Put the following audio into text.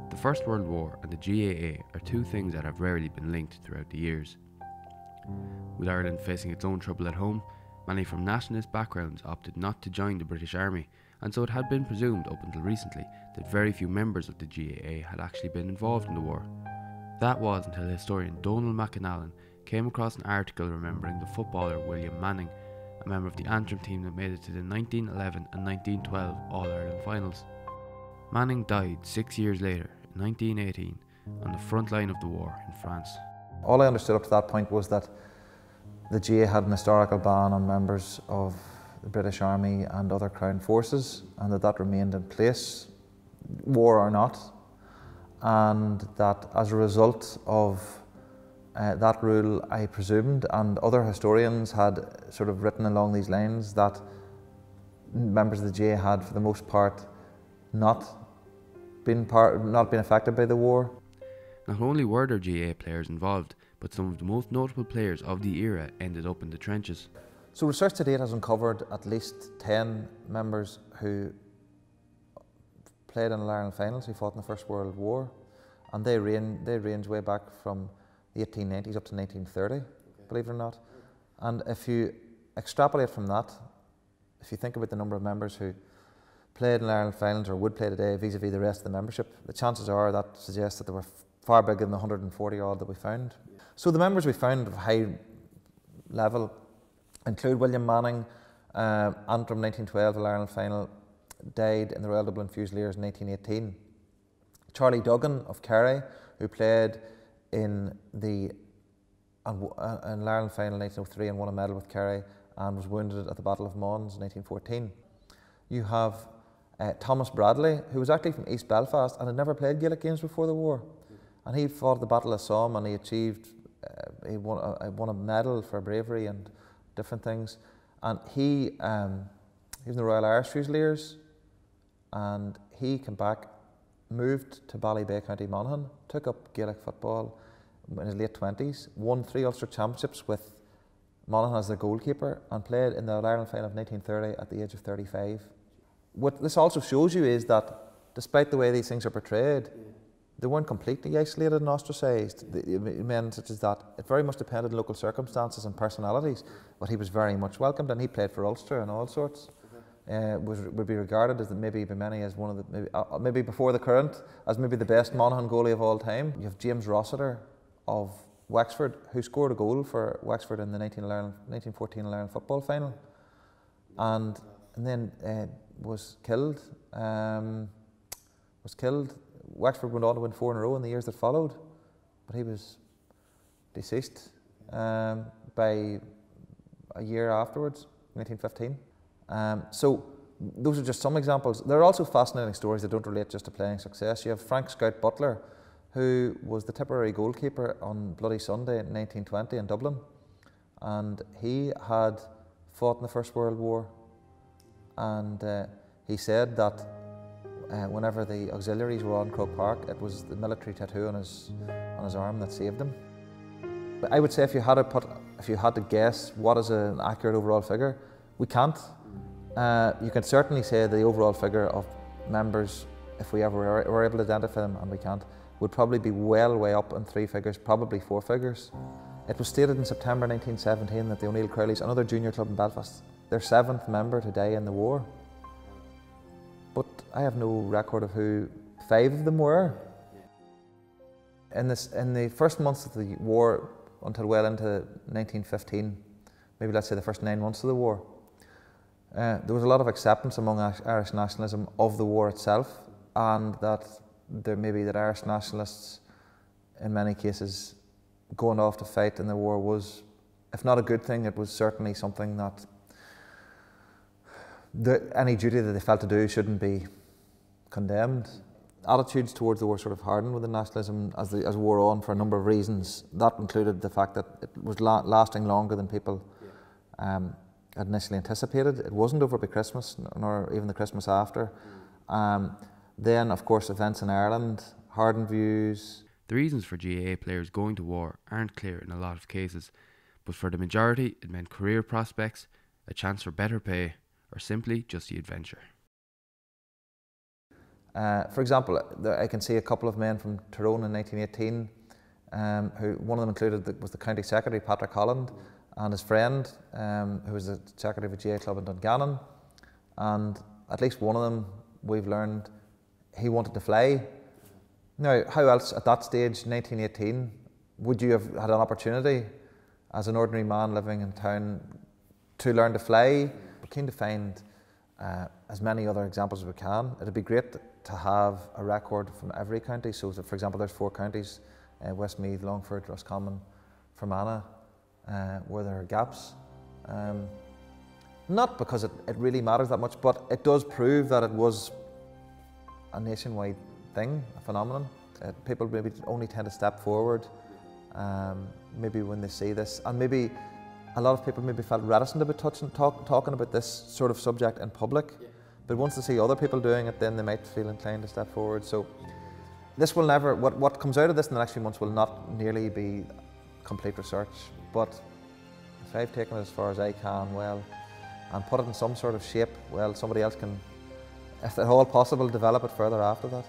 The First World War and the GAA are two things that have rarely been linked throughout the years. With Ireland facing its own trouble at home, many from nationalist backgrounds opted not to join the British Army, and so it had been presumed up until recently that very few members of the GAA had actually been involved in the war. That was until historian Donal McAnallen came across an article remembering the footballer William Manning, a member of the Antrim team that made it to the 1911 and 1912 All-Ireland finals. Manning died 6 years later, in 1918, on the front line of the war in France. All I understood up to that point was that the GAA had an historical ban on members of the British Army and other Crown forces, and that remained in place, war or not, and that as a result of that rule, I presumed, and other historians had sort of written along these lines, that members of the GAA had, for the most part, not been affected by the war. Not only were there GAA players involved, but some of the most notable players of the era ended up in the trenches. So research to date has uncovered at least 10 members who played in All-Ireland finals, who fought in the First World War, and they range way back from the 1890s up to 1930, believe it or not. And if you extrapolate from that, if you think about the number of members who played in Ireland finals or would play today vis-a-vis the rest of the membership, the chances are that suggests that they were far bigger than the 140 odd that we found. So the members we found of high level include William Manning, Antrim 1912 All-Ireland final, died in the Royal Dublin Fusiliers in 1918. Charlie Duggan of Kerry, who played in the All-Ireland final in 1903 and won a medal with Kerry and was wounded at the Battle of Mons in 1914. You have Thomas Bradley, who was actually from East Belfast and had never played Gaelic games before the war. And he fought at the Battle of Somme and he achieved, he won a medal for bravery and different things. And he was in the Royal Irish Fusiliers, and he came back, moved to Ballybay, County Monaghan, took up Gaelic football in his late 20s, won 3 Ulster Championships with Monaghan as their goalkeeper, and played in the All-Ireland final of 1930 at the age of 35. What this also shows you is that despite the way these things are portrayed, they weren't completely isolated and ostracised. Men such as that, it very much depended on local circumstances and personalities, but he was very much welcomed, and he played for Ulster and all sorts. Would be regarded as maybe by many as one of the, maybe before the current, as maybe the best Monaghan goalie of all time. You have James Rossiter of Waxford, who scored a goal for Waxford in the 1914 All-Ireland football final, and then was killed. Waxford went on to win 4 in a row in the years that followed, but he was deceased by a year afterwards, 1915. So those are just some examples. There are also fascinating stories that don't relate just to playing success. You have Frank Scout Butler, who was the Tipperary goalkeeper on Bloody Sunday in 1920 in Dublin, and he had fought in the First World War, and he said that whenever the auxiliaries were on Croke Park, it was the military tattoo on his arm that saved him. But I would say if you had to guess what is an accurate overall figure, we can't. You can certainly say the overall figure of members, if we ever were able to identify them, and we can't, would probably be way up in 3 figures, probably 4 figures. It was stated in September 1917 that the O'Neill Crowleys, another junior club in Belfast, their 7th member to die in the war. But I have no record of who 5 of them were. In the first months of the war, until well into 1915, maybe let's say the first 9 months of the war, there was a lot of acceptance among Irish nationalism of the war itself, and that Irish nationalists, in many cases, going off to fight in the war was, if not a good thing, it was certainly something that any duty that they felt to do shouldn't be condemned. Attitudes towards the war sort of hardened within nationalism as the war on for a number of reasons. That included the fact that it was lasting longer than people had initially anticipated. It wasn't over by Christmas, nor even the Christmas after. Then, of course, events in Ireland, hardened views. The reasons for GAA players going to war aren't clear in a lot of cases, but for the majority it meant career prospects, a chance for better pay, or simply just the adventure. For example, I can see a couple of men from Tyrone in 1918, who one of them included was the County Secretary, Patrick Holland, and his friend, who was the Secretary of a GAA club in Dungannon. And at least one of them, we've learned, he wanted to fly. Now, how else at that stage, 1918, would you have had an opportunity as an ordinary man living in town to learn to fly? We're keen to find as many other examples as we can. It'd be great to have a record from every county. So, for example, there's 4 counties, Westmeath, Longford, Roscommon, Fermanagh, where there are gaps. Not because it really matters that much, but it does prove that it was a nationwide thing, a phenomenon. People maybe only tend to step forward maybe when they see this, and maybe a lot of people maybe felt reticent about talking about this sort of subject in public, but once they see other people doing it, then they might feel inclined to step forward. So this will never, what comes out of this in the next few months will not nearly be complete research, but if I've taken it as far as I can, well, and put it in some sort of shape, well, somebody else can, if at all possible, develop it further after that.